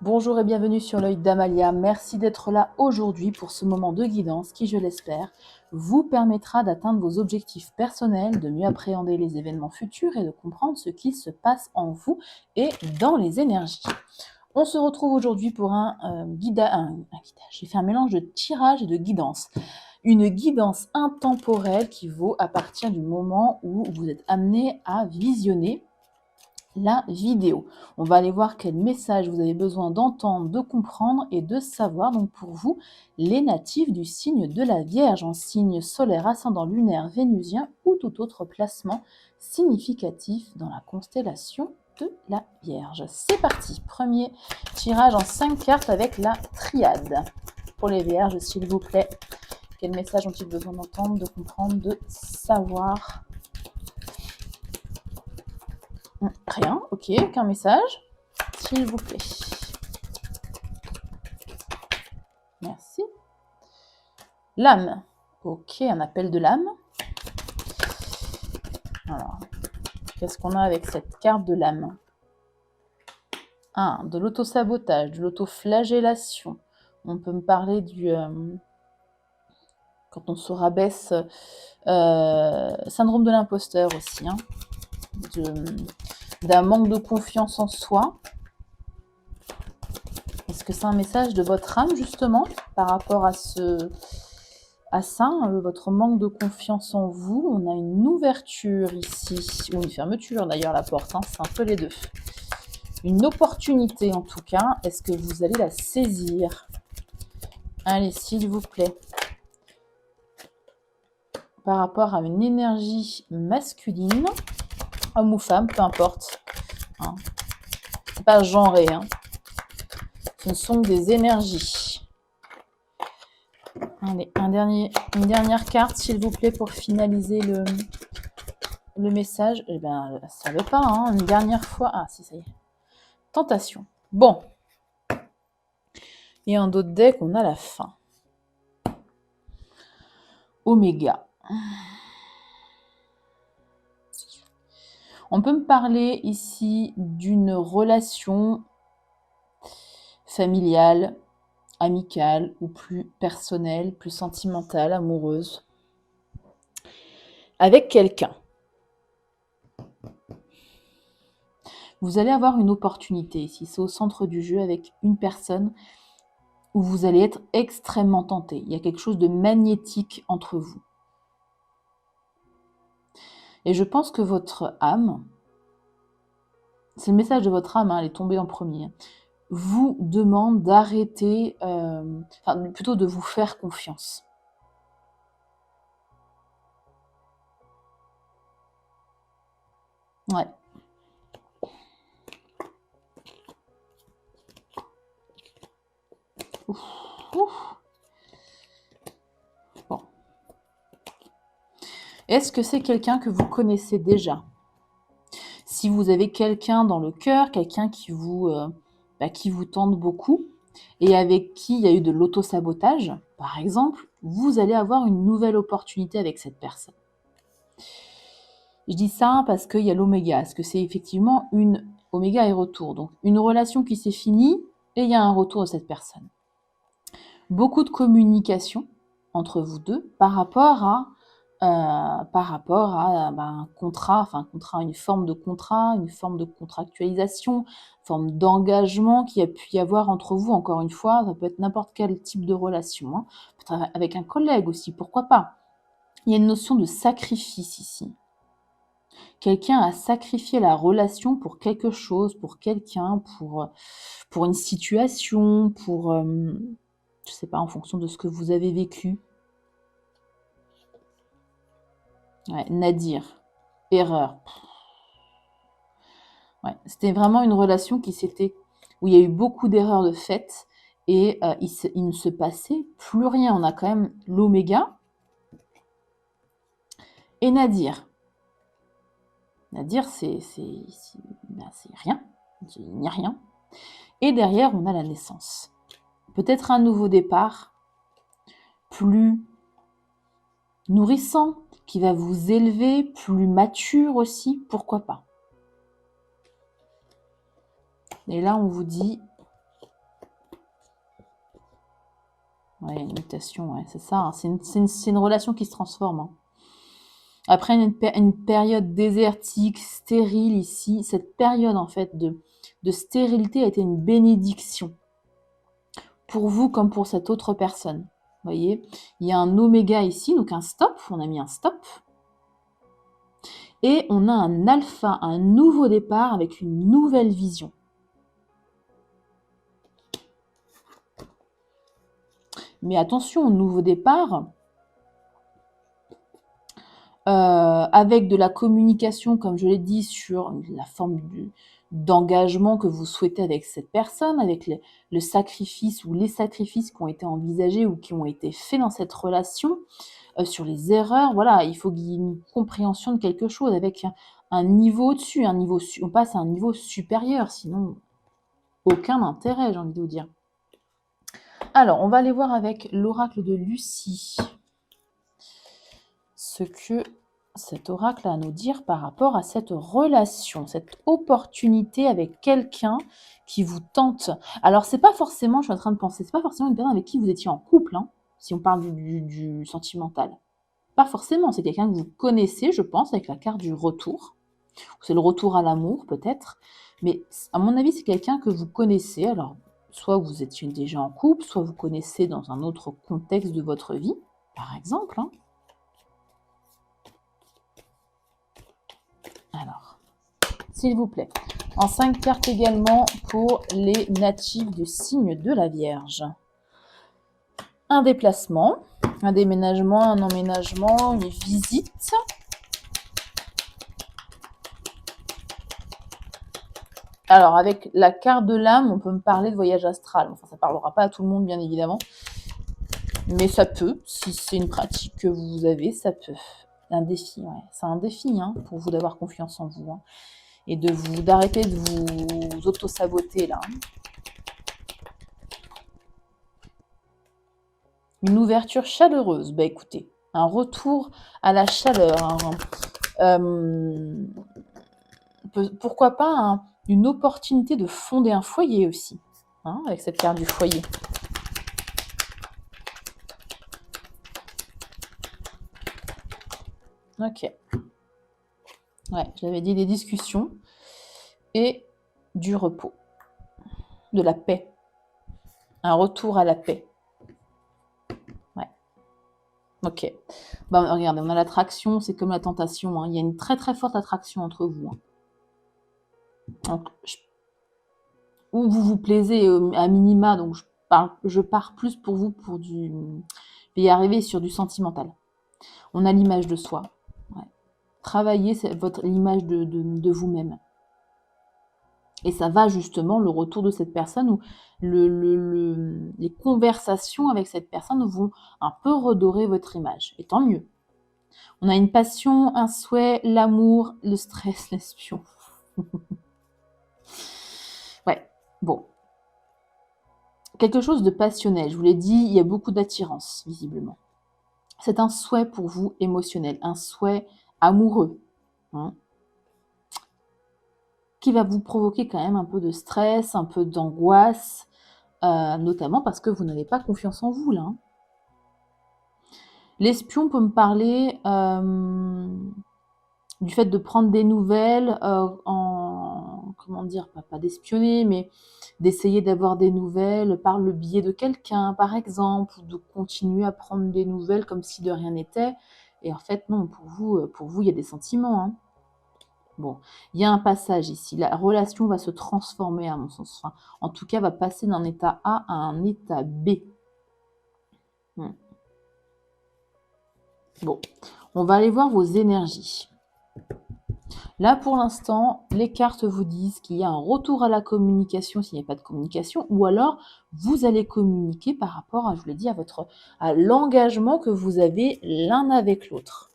Bonjour et bienvenue sur l'œil d'Amalia. Merci d'être là aujourd'hui pour ce moment de guidance qui, je l'espère, vous permettra d'atteindre vos objectifs personnels, de mieux appréhender les événements futurs et de comprendre ce qui se passe en vous et dans les énergies. On se retrouve aujourd'hui pour un guidage. J'ai fait un mélange de tirage et de guidance. Une guidance intemporelle qui vaut à partir du moment où vous êtes amené à visionner la vidéo. On va aller voir quel message vous avez besoin d'entendre, de comprendre et de savoir. Donc pour vous, les natifs du signe de la Vierge, en signe solaire, ascendant lunaire, vénusien ou tout autre placement significatif dans la constellation de la Vierge. C'est parti, premier tirage en 5 cartes avec la triade. Pour les Vierges, s'il vous plaît, quel message ont-ils besoin d'entendre, de comprendre, de savoir? Rien, ok, aucun message, s'il vous plaît. Merci. L'âme, ok, un appel de l'âme. Alors, qu'est-ce qu'on a avec cette carte de l'âme? De l'autosabotage, de l'autoflagellation. On peut me parler du... quand on se rabaisse, syndrome de l'imposteur aussi, d'un manque de confiance en soi. Est-ce que c'est un message de votre âme, justement, par rapport à ça, votre manque de confiance en vous? On a une ouverture ici, ou une fermeture d'ailleurs, la porte, c'est un peu les deux. Une opportunité en tout cas, est-ce que vous allez la saisir? Allez, s'il vous plaît. Par rapport à une énergie masculine, homme ou femme, peu importe. C'est pas genré, Ce sont des énergies. Allez, une dernière carte, s'il vous plaît, pour finaliser le message. Eh bien, ça ne veut pas, Une dernière fois. Ah, si, ça y est. Tentation. Bon. Et en d'autres deck, on a la fin. Oméga. On peut me parler ici d'une relation familiale, amicale ou plus personnelle, plus sentimentale, amoureuse, avec quelqu'un. Vous allez avoir une opportunité ici, c'est au centre du jeu avec une personne où vous allez être extrêmement tenté. Il y a quelque chose de magnétique entre vous. Et je pense que votre âme, c'est le message de votre âme, elle est tombée en premier, vous demande d'arrêter, plutôt de vous faire confiance. Ouais. Ouf. Bon. Est-ce que c'est quelqu'un que vous connaissez déjà? Si vous avez quelqu'un dans le cœur, quelqu'un qui vous tente beaucoup et avec qui il y a eu de l'autosabotage, par exemple, vous allez avoir une nouvelle opportunité avec cette personne. Je dis ça parce qu'il y a l'oméga. Est-ce que c'est effectivement une oméga et retour? Donc, une relation qui s'est finie et il y a un retour de cette personne. Beaucoup de communication entre vous deux par rapport à un contrat, une forme de contrat, une forme de contractualisation, une forme d'engagement qu'il y a pu y avoir entre vous. Encore une fois, ça peut être n'importe quel type de relation, peut-être avec un collègue aussi, pourquoi pas. Il y a une notion de sacrifice ici. Quelqu'un a sacrifié la relation pour quelque chose, pour quelqu'un, pour une situation, pour, je sais pas, en fonction de ce que vous avez vécu. Ouais, Nadir, erreur. Ouais, c'était vraiment une relation où il y a eu beaucoup d'erreurs de fait et il ne se passait plus rien. On a quand même l'oméga et Nadir. Nadir, c'est rien. Il n'y a rien. Et derrière, on a la naissance. Peut-être un nouveau départ plus nourrissant, qui va vous élever, plus mature aussi, pourquoi pas. Et là, on vous dit, Ouais, une mutation, ouais, c'est ça. Hein. C'est une relation qui se transforme. Hein. Après une période désertique, stérile ici, cette période en fait de stérilité a été une bénédiction pour vous comme pour cette autre personne. Vous voyez, il y a un oméga ici, donc un stop, on a mis un stop. Et on a un alpha, un nouveau départ avec une nouvelle vision. Mais attention, nouveau départ, avec de la communication, comme je l'ai dit, sur la forme d'engagement que vous souhaitez avec cette personne, avec le sacrifice ou les sacrifices qui ont été envisagés ou qui ont été faits dans cette relation, sur les erreurs. Voilà, il faut qu'il y ait une compréhension de quelque chose avec un niveau au-dessus, on passe à un niveau supérieur, sinon aucun intérêt, j'ai envie de vous dire. Alors, on va aller voir avec l'oracle de Lucie ce que cet oracle a à nous dire par rapport à cette relation, cette opportunité avec quelqu'un qui vous tente. Alors, c'est pas forcément, je suis en train de penser, c'est pas forcément une personne avec qui vous étiez en couple, hein, si on parle du sentimental. Pas forcément, c'est quelqu'un que vous connaissez, je pense, avec la carte du retour. C'est le retour à l'amour, peut-être. Mais à mon avis, c'est quelqu'un que vous connaissez. Alors, soit vous étiez déjà en couple, soit vous connaissez dans un autre contexte de votre vie, par exemple. Hein. Alors, s'il vous plaît, en 5 cartes également pour les natifs du signe de la Vierge. Un déplacement, un déménagement, un emménagement, une visite. Alors, avec la carte de l'âme, on peut me parler de voyage astral. Enfin, ça ne parlera pas à tout le monde, bien évidemment. Mais ça peut, si c'est une pratique que vous avez, ça peut. Un défi, ouais. C'est un défi hein, pour vous d'avoir confiance en vous. Hein, et d'arrêter de vous auto-saboter, là. Une ouverture chaleureuse. Bah écoutez, un retour à la chaleur. Pourquoi pas une opportunité de fonder un foyer aussi, hein, avec cette carte du foyer. Ok. Ouais, je l'avais dit, des discussions et du repos, de la paix. Un retour à la paix. Ouais. Ok. Bah, regardez, on a l'attraction, c'est comme la tentation. Hein. Il y a une très très forte attraction entre vous. Hein. Donc, ou vous vous plaisez à minima, donc je pars plus pour vous pour du... Je vais y arriver sur du sentimental. On a l'image de soi. Ouais. Travaillez l'image de vous-même. Et ça va justement, le retour de cette personne ou les conversations avec cette personne vont un peu redorer votre image. Et tant mieux. On a une passion, un souhait, l'amour, le stress, l'espion. Ouais, bon. Quelque chose de passionnel. Je vous l'ai dit, il y a beaucoup d'attirance, visiblement. C'est un souhait pour vous émotionnel, un souhait amoureux. Hein, qui va vous provoquer quand même un peu de stress, un peu d'angoisse, notamment parce que vous n'avez pas confiance en vous, là. Hein. L'espion peut me parler du fait de prendre des nouvelles comment dire, pas d'espionner, mais d'essayer d'avoir des nouvelles par le biais de quelqu'un, par exemple, ou de continuer à prendre des nouvelles comme si de rien n'était. Et en fait, non, pour vous, il y a des sentiments. Hein. Bon, il y a un passage ici. La relation va se transformer, à mon sens. Enfin, en tout cas, va passer d'un état A à un état B. Bon, on va aller voir vos énergies. Là, pour l'instant, les cartes vous disent qu'il y a un retour à la communication s'il n'y a pas de communication, ou alors vous allez communiquer par rapport à, je vous l'ai dit, à l'engagement que vous avez l'un avec l'autre.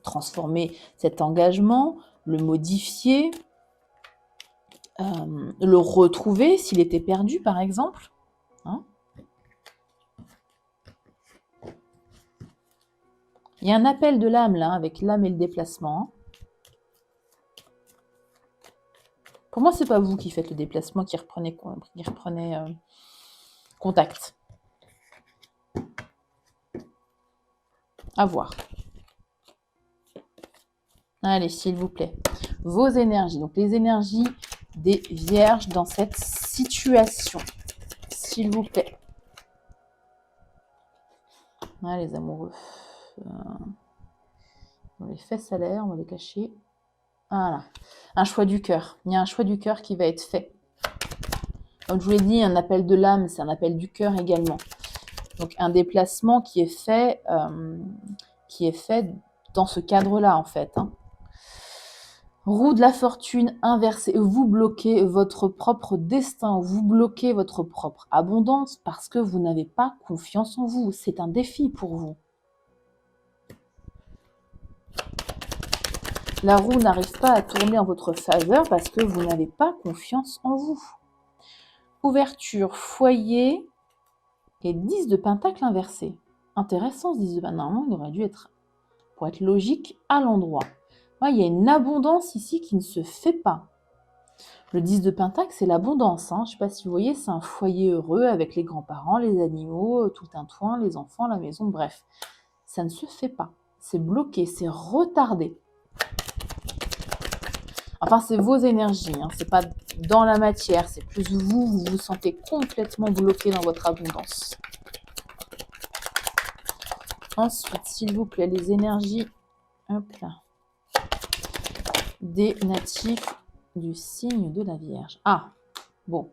Transformer cet engagement, le modifier, le retrouver s'il était perdu, par exemple. Hein. Il y a un appel de l'âme, là, avec l'âme et le déplacement. Pour moi, c'est pas vous qui faites le déplacement, qui reprenez contact. À voir. Allez, s'il vous plaît. Vos énergies. Donc, les énergies des vierges dans cette situation. S'il vous plaît. Ah, les amoureux. On les fait salaire, on va les cacher. Voilà. Un choix du cœur. Il y a un choix du cœur qui va être fait. Comme je vous l'ai dit, un appel de l'âme, c'est un appel du cœur également. Donc, un déplacement qui est fait dans ce cadre-là, en fait. Hein. Roue de la fortune inversée. Vous bloquez votre propre destin. Vous bloquez votre propre abondance parce que vous n'avez pas confiance en vous. C'est un défi pour vous. La roue n'arrive pas à tourner en votre faveur parce que vous n'avez pas confiance en vous. Ouverture, foyer et 10 de pentacle inversé. Intéressant ce 10 de pentacle. Normalement, il aurait dû être, pour être logique, à l'endroit. Ouais, il y a une abondance ici qui ne se fait pas. Le 10 de pentacle, c'est l'abondance. Hein. Je ne sais pas si vous voyez, c'est un foyer heureux avec les grands-parents, les animaux, tout un toit, les enfants, la maison, bref. Ça ne se fait pas. C'est bloqué, c'est retardé. Enfin, c'est vos énergies, hein. C'est pas dans la matière, c'est plus vous vous sentez complètement bloqué dans votre abondance. Ensuite, s'il vous plaît, les énergies des natifs du signe de la Vierge. Ah, bon.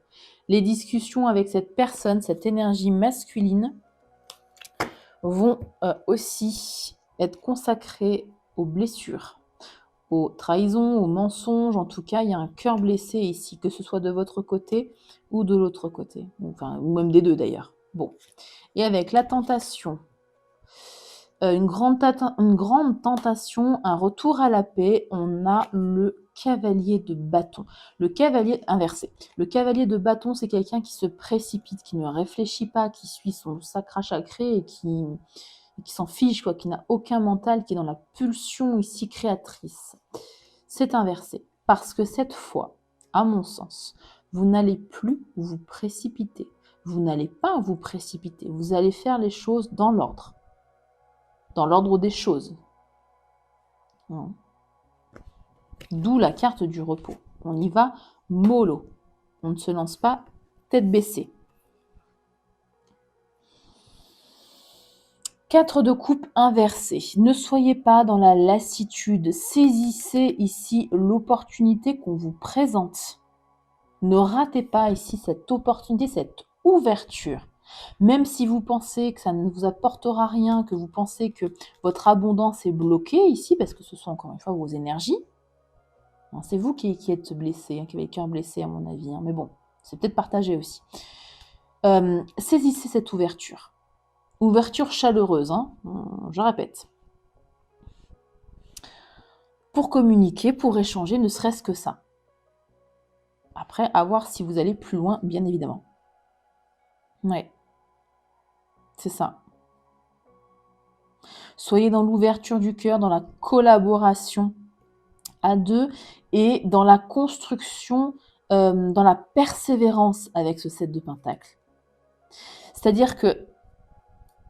Les discussions avec cette personne, cette énergie masculine, vont aussi être consacrées aux blessures, aux trahisons, aux mensonges. En tout cas, il y a un cœur blessé ici, que ce soit de votre côté ou de l'autre côté. Enfin, ou même des deux d'ailleurs. Bon. Et avec la tentation, une grande tentation, un retour à la paix, on a le cavalier de bâton. Le cavalier inversé. Le cavalier de bâton, c'est quelqu'un qui se précipite, qui ne réfléchit pas, qui suit son sacre sacré et qui s'en fiche, quoi, qui n'a aucun mental, qui est dans la pulsion ici créatrice. C'est inversé. Parce que cette fois, à mon sens, vous n'allez plus vous précipiter. Vous n'allez pas vous précipiter. Vous allez faire les choses dans l'ordre. Dans l'ordre des choses. D'où la carte du repos. On y va mollo. On ne se lance pas tête baissée. 4 de coupe inversée. Ne soyez pas dans la lassitude. Saisissez ici l'opportunité qu'on vous présente. Ne ratez pas ici cette opportunité, cette ouverture. Même si vous pensez que ça ne vous apportera rien, que vous pensez que votre abondance est bloquée ici, parce que ce sont encore une fois vos énergies, c'est vous qui êtes blessé, qui avez le cœur blessé à mon avis, mais bon, c'est peut-être partagé aussi. Saisissez cette ouverture. Ouverture chaleureuse, je répète. Pour communiquer, pour échanger, ne serait-ce que ça. Après, à voir si vous allez plus loin, bien évidemment. Ouais. C'est ça. Soyez dans l'ouverture du cœur, dans la collaboration à deux et dans la construction, dans la persévérance avec ce 7 de pentacle. C'est-à-dire que,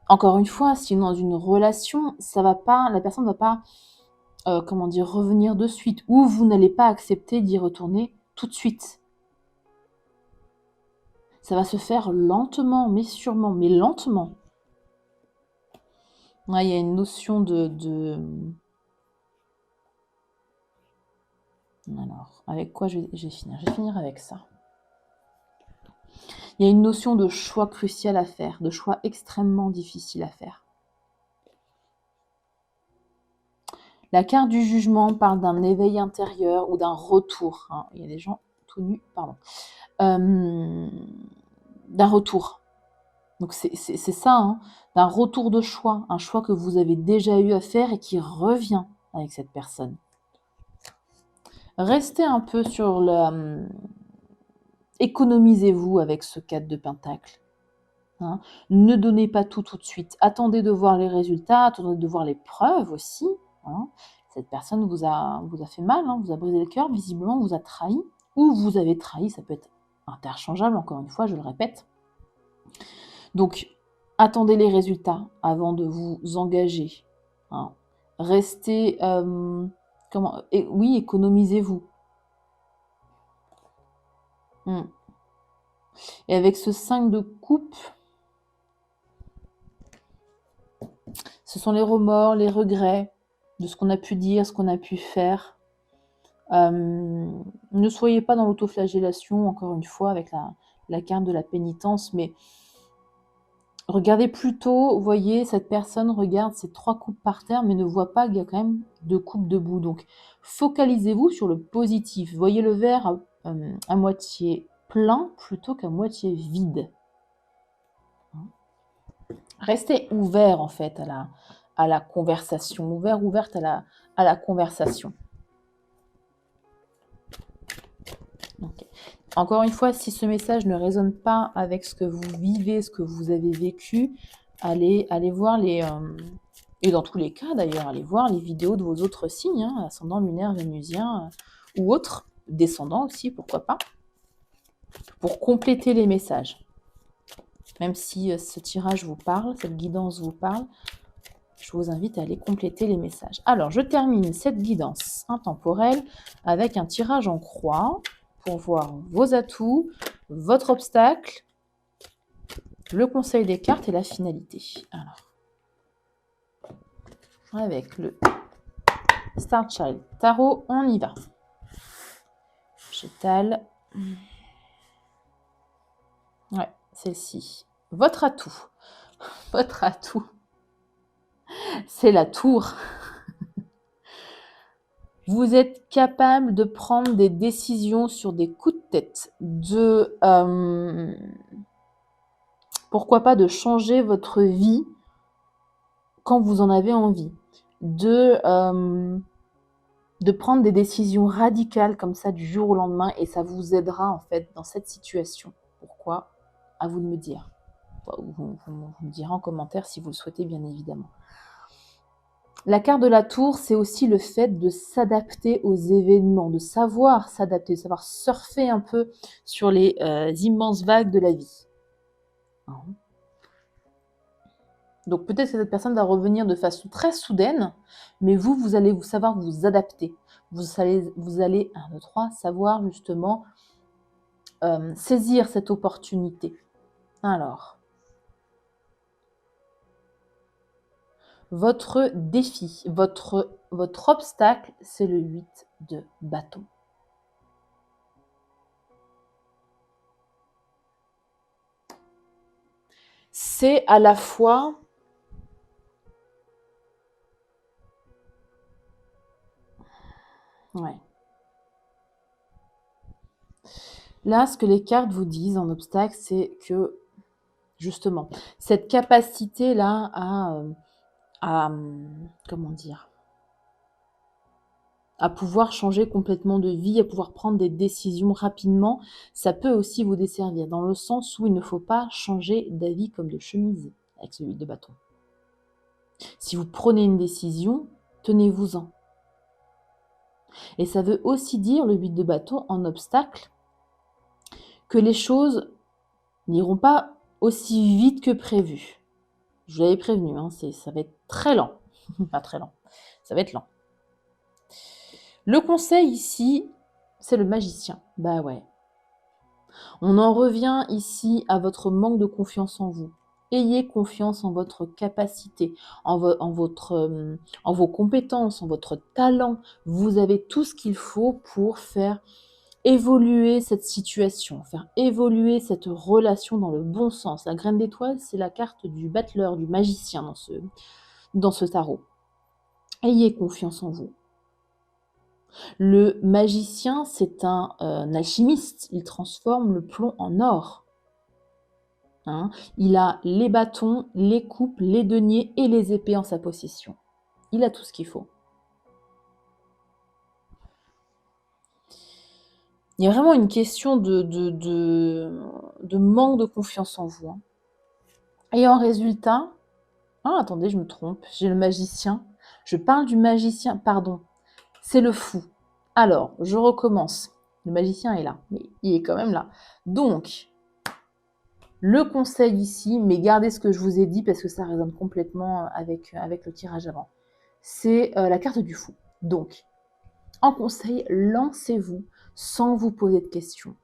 encore une fois, si dans une relation, la personne ne va pas, revenir de suite, ou vous n'allez pas accepter d'y retourner tout de suite. Ça va se faire lentement, mais sûrement, mais lentement. Ouais, il y a une notion de... Alors, avec quoi je vais finir? Je vais finir avec ça. Il y a une notion de choix crucial à faire, de choix extrêmement difficile à faire. La carte du jugement parle d'un éveil intérieur ou d'un retour. Il y a des gens tout nus, pardon. D'un retour. Donc c'est ça, d'un retour de choix, un choix que vous avez déjà eu à faire et qui revient avec cette personne. Restez un peu sur le... économisez-vous avec ce 4 de pentacle. Ne donnez pas tout de suite. Attendez de voir les résultats, attendez de voir les preuves aussi. Cette personne vous a fait mal, vous a brisé le cœur, visiblement vous a trahi, ou vous avez trahi, ça peut être interchangeable, encore une fois, je le répète. Donc, attendez les résultats avant de vous engager Hein. Restez, oui, économisez-vous. Et avec ce 5 de coupe, ce sont les remords, les regrets de ce qu'on a pu dire, ce qu'on a pu faire. Ne soyez pas dans l'autoflagellation, encore une fois, avec la carte de la pénitence, mais regardez plutôt, vous voyez, cette personne regarde ces 3 coupes par terre, mais ne voit pas qu'il y a quand même 2 coupes debout. Donc, focalisez-vous sur le positif. Voyez le verre à moitié plein plutôt qu'à moitié vide. Restez ouvert, en fait, à la conversation. Ouverte à la conversation. Okay. Encore une fois, si ce message ne résonne pas avec ce que vous vivez, ce que vous avez vécu, allez voir les... et dans tous les cas d'ailleurs, allez voir les vidéos de vos autres signes, hein, ascendant, lunaire, vénusien ou autres, descendants aussi, pourquoi pas, pour compléter les messages. Même si ce tirage vous parle, cette guidance vous parle, je vous invite à aller compléter les messages. Alors, je termine cette guidance intemporelle avec un tirage en croix pour voir vos atouts, votre obstacle, le conseil des cartes et la finalité. Alors, avec le Star Child Tarot, on y va. J'étale. Ouais, celle-ci. Votre atout. Votre atout. C'est la tour. Vous êtes capable de prendre des décisions sur des coups de tête, pourquoi pas de changer votre vie quand vous en avez envie, de prendre des décisions radicales comme ça du jour au lendemain, et ça vous aidera en fait dans cette situation. Pourquoi? À vous de me dire. Vous me direz en commentaire si vous le souhaitez, bien évidemment. La carte de la tour, c'est aussi le fait de s'adapter aux événements, de savoir s'adapter, de savoir surfer un peu sur les immenses vagues de la vie. Donc peut-être que cette personne va revenir de façon très soudaine, mais vous allez savoir vous adapter. Vous allez 1, 2, 3, savoir justement saisir cette opportunité. Alors, votre défi, votre obstacle, c'est le 8 de bâton. C'est à la fois ouais. Là, ce que les cartes vous disent en obstacle, c'est que justement, cette capacité-là à comment dire, à pouvoir changer complètement de vie, à pouvoir prendre des décisions rapidement, ça peut aussi vous desservir, dans le sens où il ne faut pas changer d'avis comme de chemise avec ce 8 de bâton. Si vous prenez une décision, tenez-vous-en. Et ça veut aussi dire, le 8 de bâton en obstacle, que les choses n'iront pas aussi vite que prévu. Je vous l'avais prévenu, hein, ça va être très lent. Pas très lent, ça va être lent. Le conseil ici, c'est le magicien. Bah ouais. On en revient ici à votre manque de confiance en vous. Ayez confiance en votre capacité, en vos compétences, en votre talent. Vous avez tout ce qu'il faut pour faire évoluer cette situation, faire évoluer cette relation dans le bon sens. La graine d'étoile, c'est la carte du battleur, du magicien dans ce tarot. Ayez confiance en vous. Le magicien, c'est un alchimiste. Il transforme le plomb en or. Hein, il a les bâtons, les coupes, les deniers et les épées en sa possession. Il a tout ce qu'il faut. Il y a vraiment une question de manque de confiance en vous. Hein. Et en résultat... Ah, attendez, je me trompe. J'ai le magicien. Je parle du magicien, pardon. C'est le fou. Alors, je recommence. Le magicien est là, mais il est quand même là. Donc, le conseil ici, mais gardez ce que je vous ai dit parce que ça résonne complètement avec le tirage avant. c'est la carte du fou. Donc, en conseil, lancez-vous sans vous poser de questions.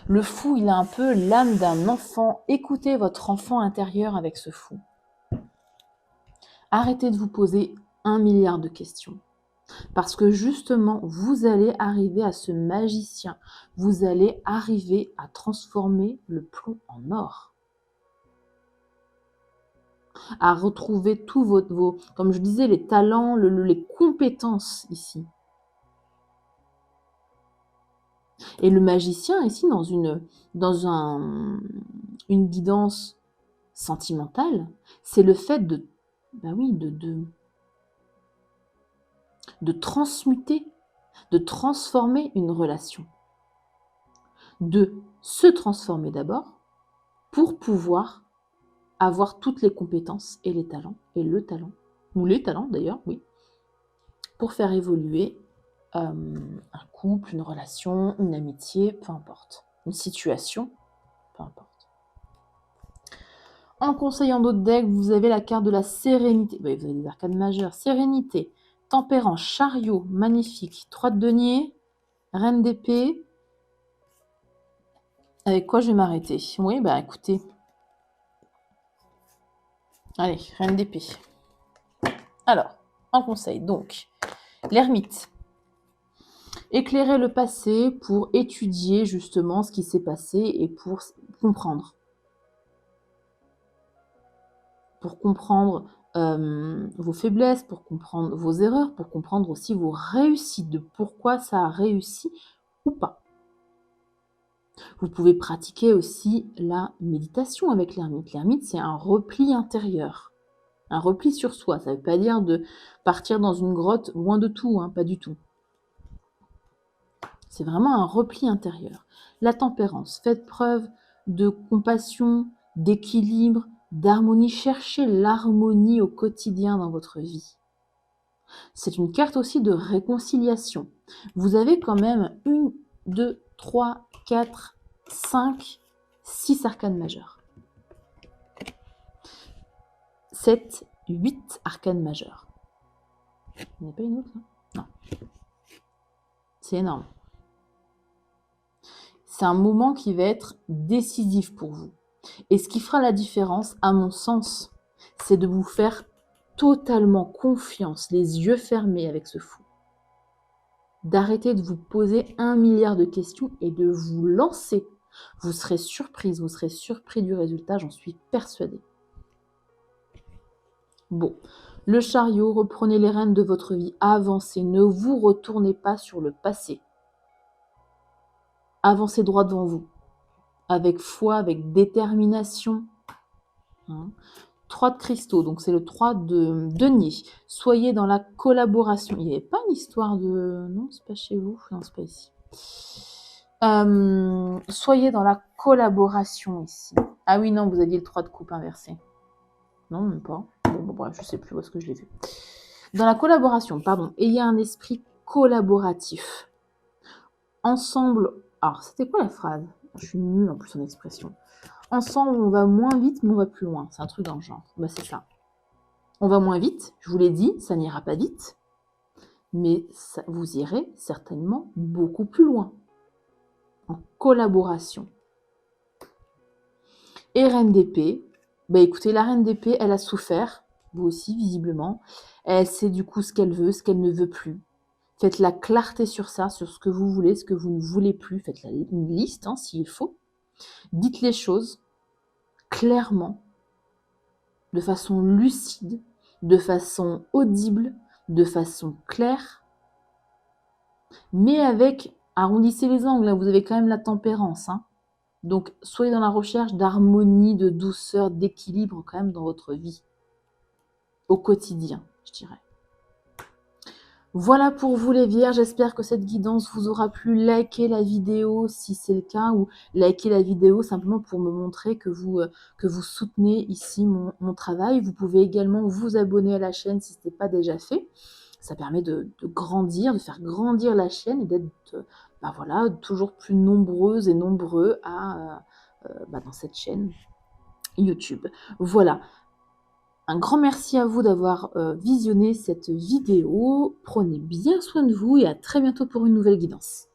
Le fou, il a un peu l'âme d'un enfant. Écoutez votre enfant intérieur avec ce fou. Arrêtez de vous poser 1 milliard de questions. Parce que justement, vous allez arriver à ce magicien. Vous allez arriver à transformer le plomb en or. À retrouver tous vos, comme je disais, les talents, les compétences ici. Et le magicien ici, dans une guidance sentimentale, c'est le fait de transmuter, de transformer une relation. De se transformer d'abord pour pouvoir avoir toutes les compétences et les talents, ou les talents d'ailleurs, oui, pour faire évoluer un couple, une relation, une amitié, peu importe, une situation, peu importe. En conseillant d'autres decks, vous avez la carte de la sérénité. Vous avez des arcades majeures. Sérénité, tempérance, chariot, magnifique. 3 de denier, reine d'épée. Avec quoi je vais m'arrêter? Oui, bah écoutez. Allez, reine d'épée. Alors, en conseil, donc, l'ermite. Éclairer le passé pour étudier justement ce qui s'est passé et pour comprendre. Pour comprendre vos faiblesses, pour comprendre vos erreurs, pour comprendre aussi vos réussites, de pourquoi ça a réussi ou pas. Vous pouvez pratiquer aussi la méditation avec l'ermite. L'ermite, c'est un repli intérieur, un repli sur soi. Ça ne veut pas dire de partir dans une grotte loin de tout, pas du tout. C'est vraiment un repli intérieur. La tempérance, faites preuve de compassion, d'équilibre, d'harmonie. Cherchez l'harmonie au quotidien dans votre vie. C'est une carte aussi de réconciliation. Vous avez quand même 1, 2, 3, 4, 5, 6 arcanes majeures. 7, 8 arcanes majeures. Il n'y en a pas une autre, là? Non. C'est énorme. C'est un moment qui va être décisif pour vous. Et ce qui fera la différence, à mon sens, c'est de vous faire totalement confiance, les yeux fermés avec ce fou. D'arrêter de vous poser 1 milliard de questions et de vous lancer. Vous serez surprise, vous serez surpris du résultat, j'en suis persuadée. Bon, le chariot, reprenez les rênes de votre vie, avancez, ne vous retournez pas sur le passé. Avancez droit devant vous, avec foi, avec détermination. 3 de cristaux, donc c'est le 3 de denier. Soyez dans la collaboration. Il n'y avait pas une histoire de... Non, c'est pas chez vous. Non, c'est pas ici. Soyez dans la collaboration ici. Ah oui, non, vous aviez le 3 de coupe inversé. Non, même pas. Bon, bref, je sais plus où est-ce que je l'ai vu. Dans la collaboration, pardon, ayez un esprit collaboratif. Ensemble... Alors, c'était quoi la phrase? Je suis nulle en plus en expression. Ensemble, on va moins vite, mais on va plus loin. C'est un truc dans le genre. Bah, c'est ça. On va moins vite, je vous l'ai dit, ça n'ira pas vite, mais ça, vous irez certainement beaucoup plus loin. En collaboration. Et reine d'épée, bah écoutez, la reine d'épée, elle a souffert, vous aussi visiblement. Elle sait du coup ce qu'elle veut, ce qu'elle ne veut plus. Faites la clarté sur ça, sur ce que vous voulez, ce que vous ne voulez plus. Faites une liste, s'il faut. Dites les choses clairement, de façon lucide, de façon audible, de façon claire, mais avec, arrondissez les angles, là, vous avez quand même la tempérance. Donc, soyez dans la recherche d'harmonie, de douceur, d'équilibre quand même dans votre vie, au quotidien, je dirais. Voilà pour vous les vierges, j'espère que cette guidance vous aura plu. Likez la vidéo si c'est le cas, ou likez la vidéo simplement pour me montrer que vous soutenez ici mon travail. Vous pouvez également vous abonner à la chaîne si ce n'est pas déjà fait. Ça permet de grandir, de faire grandir la chaîne et d'être toujours plus nombreuses et nombreux dans cette chaîne YouTube. Voilà. Un grand merci à vous d'avoir visionné cette vidéo. Prenez bien soin de vous et à très bientôt pour une nouvelle guidance.